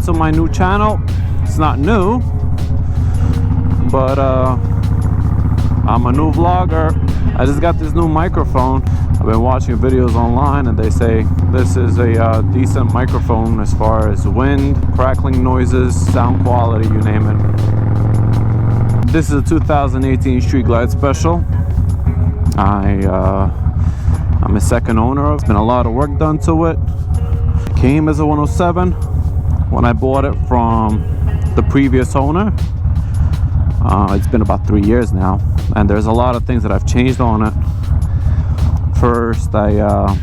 to my new channel. It's not new, but I'm a new vlogger. I just got this new microphone. I've been watching videos online and they say this is a decent microphone as far as wind, crackling noises, sound quality, you name it. This is a 2018 Street Glide Special. I'm a second owner. It's been a lot of work done to it. Came as a 107 when I bought it from the previous owner. It's been about 3 years now, and there's a lot of things that I've changed on it. First, I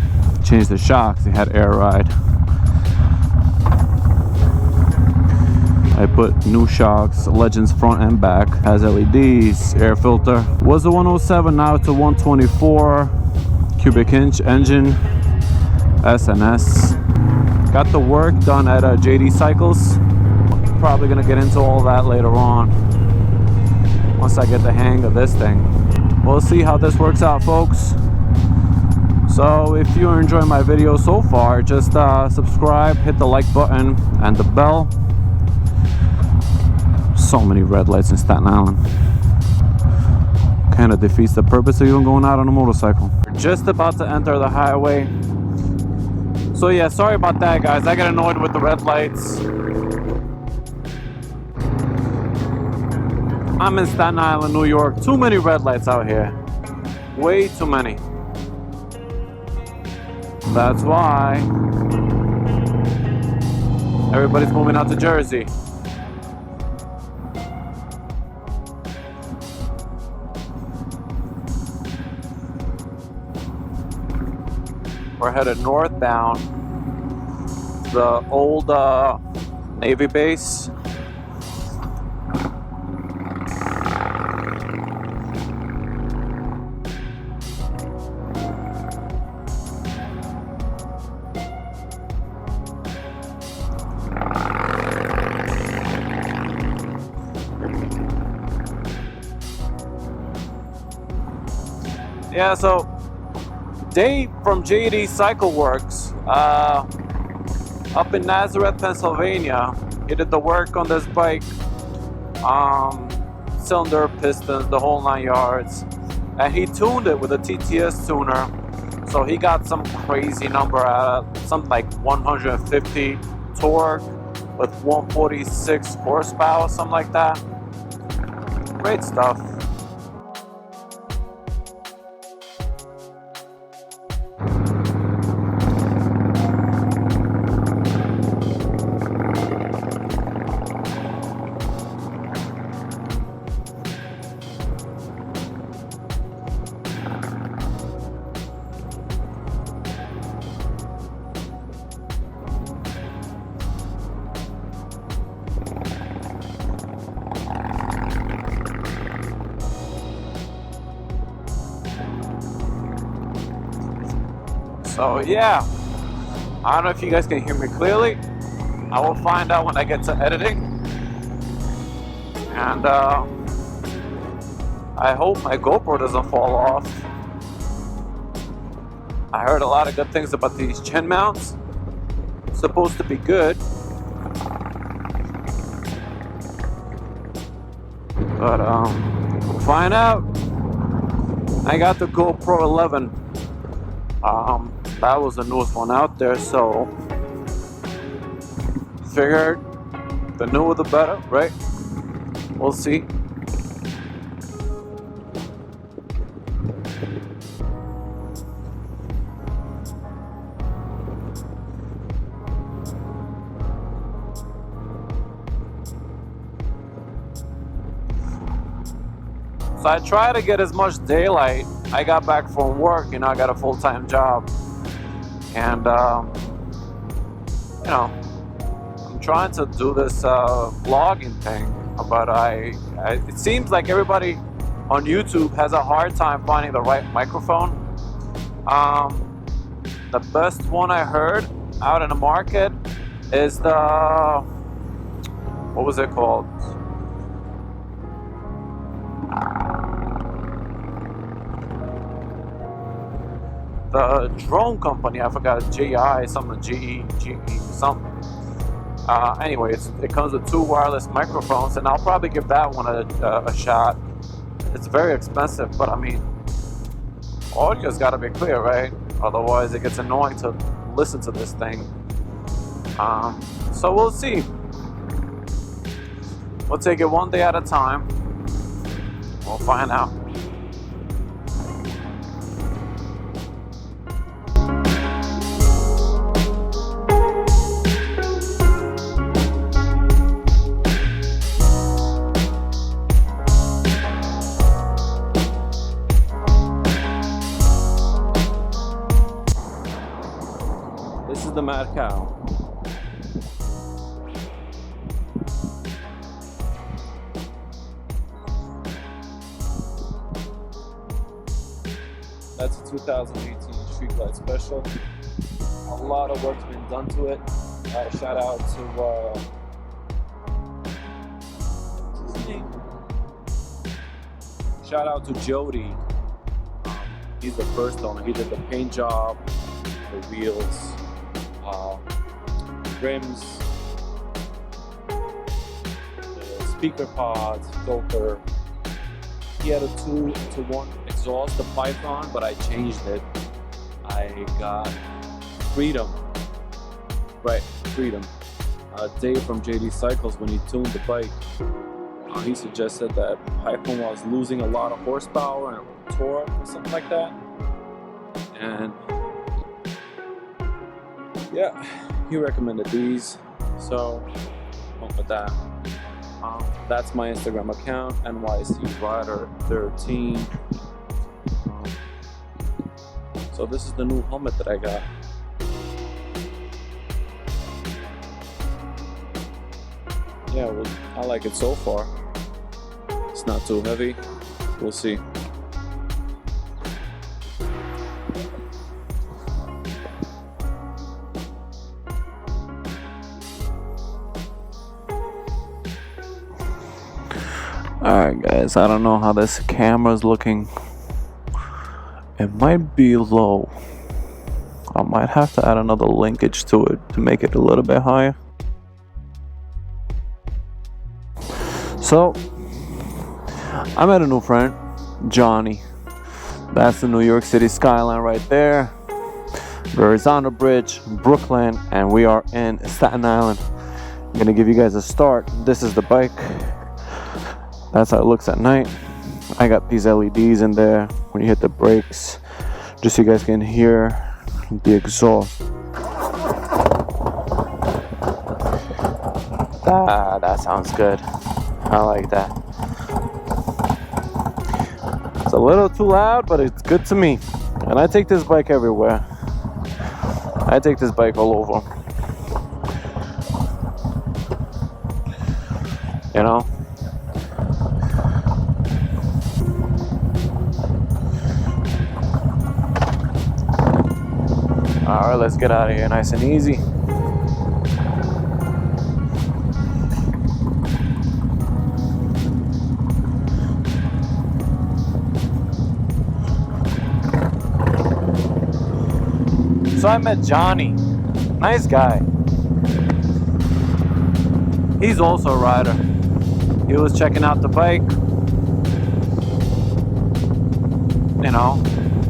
changed the shocks. They had air ride. I put new shocks, Legends front and back, has LEDs, air filter. Was a 107, now it's a 124 cubic inch engine, SNS. Got the work done at JD Cycles. Probably gonna get into all that later on once I get the hang of this thing. We'll see how this works out, folks. So if you're enjoying my video so far, just subscribe, hit the like button and the bell. So many red lights in Staten Island. Kind of defeats the purpose of even going out on a motorcycle. We're just about to enter the highway. So yeah, sorry about that, guys. I get annoyed with the red lights. I'm in Staten Island, New York. Too many red lights out here. Way too many. That's why everybody's moving out to Jersey. We're headed northbound. The old Navy base. Yeah, so Dave from JD Cycle Works up in Nazareth, Pennsylvania. He did the work on this bike, cylinder, pistons, the whole 9 yards, and he tuned it with a TTS tuner. So he got some crazy number out of something like 150 torque with 146 horsepower, something like that. Great stuff. So yeah, I don't know if you guys can hear me clearly. I will find out when I get to editing. And I hope my GoPro doesn't fall off. I heard a lot of good things about these chin mounts. It's supposed to be good. But we'll find out. I got the GoPro 11. That was the newest one out there, so figured the newer the better, right? We'll see. So I try to get as much daylight. I got back from work, you know, I got a full-time job. And, you know, I'm trying to do this vlogging thing, but it seems like everybody on YouTube has a hard time finding the right microphone. The best one I heard out in the market is the, what was it called? The drone company, I forgot, GI, something, GE, something. Anyways, it comes with 2 wireless microphones, and I'll probably give that one a shot. It's very expensive, but I mean, audio's got to be clear, right? Otherwise, it gets annoying to listen to this thing. So we'll see. We'll take it one day at a time. We'll find out. This is the Mad Cow. That's a 2018 Streetlight Special. A lot of work's been done to it. Shout out to what's his name? Shout out to Jody. He's the first owner. He did the paint job, the wheels, rims, the speaker pods, filter. He had a 2-to-1 exhaust, the Python, but I changed it. I got Freedom. Right, Freedom. Dave from JD Cycles, when he tuned the bike, he suggested that Python was losing a lot of horsepower and torque or something like that. And yeah, he recommended these, so went with that. That's my Instagram account, NYCRider13. So this is the new helmet that I got. Yeah, well, I like it so far. It's not too heavy. We'll see. Alright guys, I don't know how this camera's looking. It might be low. I might have to add another linkage to it to make it a little bit higher. So, I met a new friend, Johnny. That's the New York City skyline right there. Verrazano Bridge, Brooklyn, and we are in Staten Island. I'm gonna give you guys a start. This is the bike. That's how it looks at night. I got these LEDs in there when you hit the brakes, just so you guys can hear the exhaust. That sounds good. I like that. It's a little too loud, but it's good to me. And I take this bike everywhere. I take this bike all over. You know? Alright, let's get out of here nice and easy. So I met Johnny. Nice guy. He's also a rider. He was checking out the bike. You know,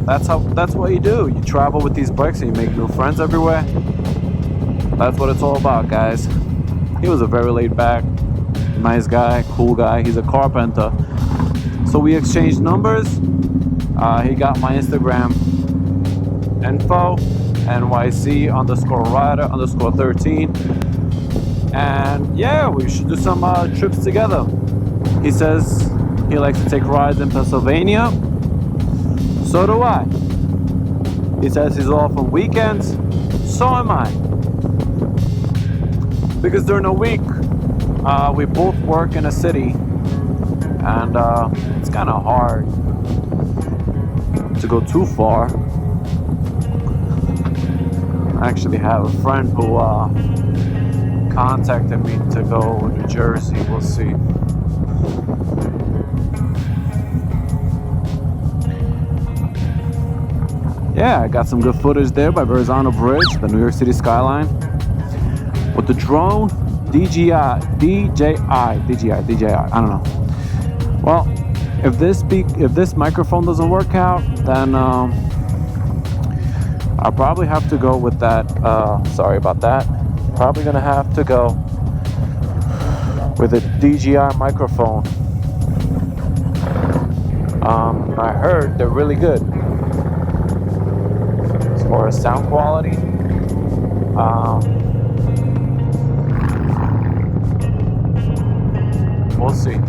that's what you do. You travel with these bikes and you make new friends everywhere. That's what it's all about, guys. He was a very laid back, nice guy, cool guy. He's a carpenter. So we exchanged numbers. He got my Instagram info, NYC_rider_13. And yeah, we should do some trips together. He says he likes to take rides in Pennsylvania. So do I. He says he's off on weekends. So am I. Because during the week, we both work in a city. And it's kind of hard to go too far. I actually have a friend who contacted me to go to New Jersey. We'll see. Yeah, I got some good footage there by Verrazano Bridge, the New York City skyline. With the drone, DJI. I don't know. Well, if this microphone doesn't work out, then I'll probably have to go with that. Sorry about that. Probably gonna have to go with a DJI microphone. I heard they're really good as far as sound quality. We'll see.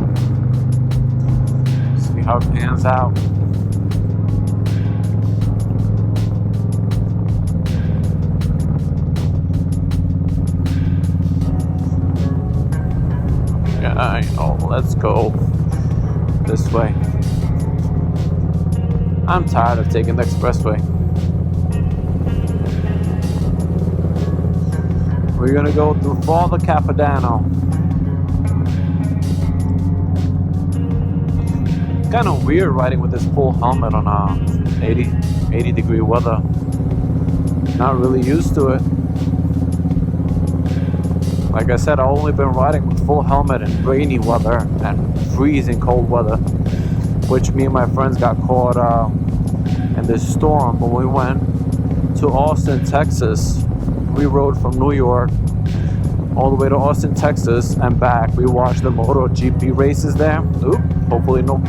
See how it pans out. Yeah, you know, let's go this way. I'm tired of taking the expressway. We're gonna go through Father Capodanno. Kind of weird riding with this full helmet on 80 degree weather. Not really used to it. Like I said, I've only been riding with full helmet in rainy weather and freezing cold weather, which me and my friends got caught in this storm when we went to Austin, Texas. We rode from New York all the way to Austin, Texas and back. We watched the MotoGP races there. Oop, hopefully no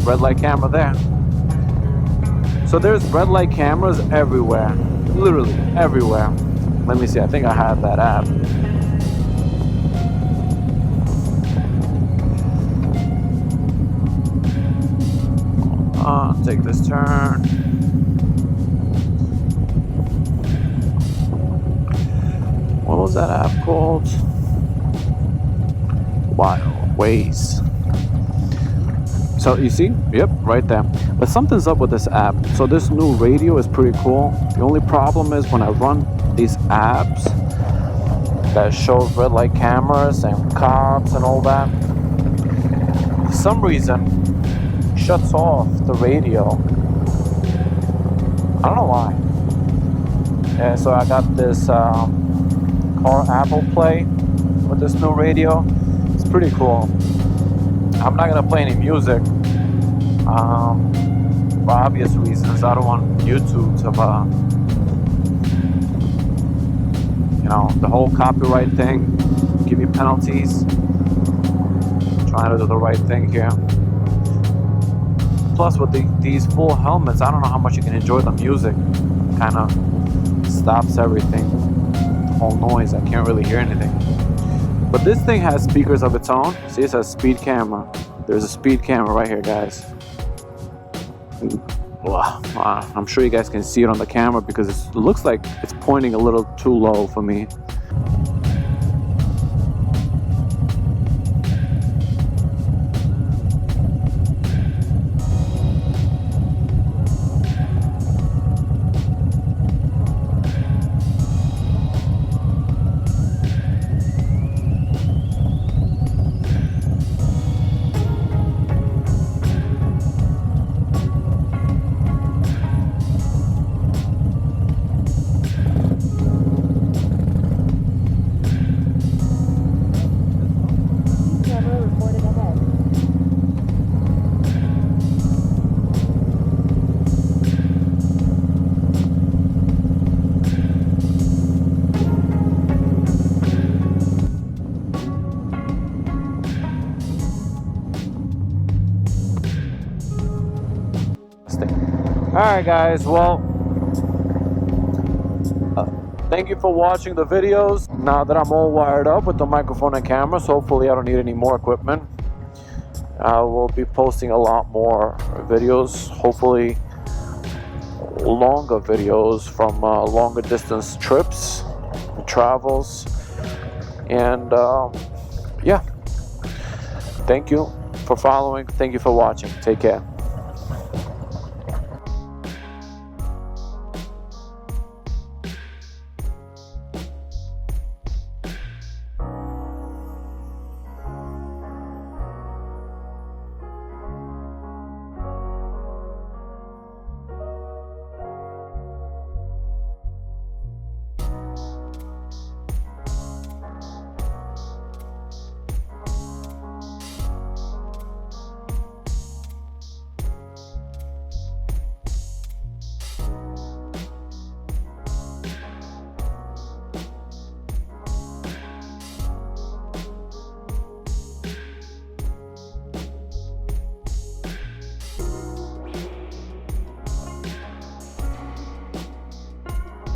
red light camera there. So there's red light cameras everywhere, literally everywhere. Let me see, I think I have that app. Take this turn. What was that app called? Wild Ways. So you see, yep, right there. But something's up with this app. So this new radio is pretty cool. The only problem is when I run these apps that shows red light cameras and cops and all that, for some reason shuts off the radio. I don't know why. And so I got this car Apple Play with this new radio. It's pretty cool. I'm not gonna play any music for obvious reasons. I don't want YouTube to you know, the whole copyright thing, give me penalties. I'm trying to do the right thing here. Plus with these full helmets, I don't know how much you can enjoy the music. Kind of stops everything, the whole noise. I can't really hear anything. But this thing has speakers of its own. See, it says speed camera. There's a speed camera right here, guys. I'm sure you guys can see it on the camera because it looks like it's pointing a little too low for me. Alright guys, well, thank you for watching the videos. Now that I'm all wired up with the microphone and cameras, hopefully I don't need any more equipment. I will be posting a lot more videos, hopefully longer videos from longer distance trips, travels, and yeah, thank you for following, thank you for watching, take care.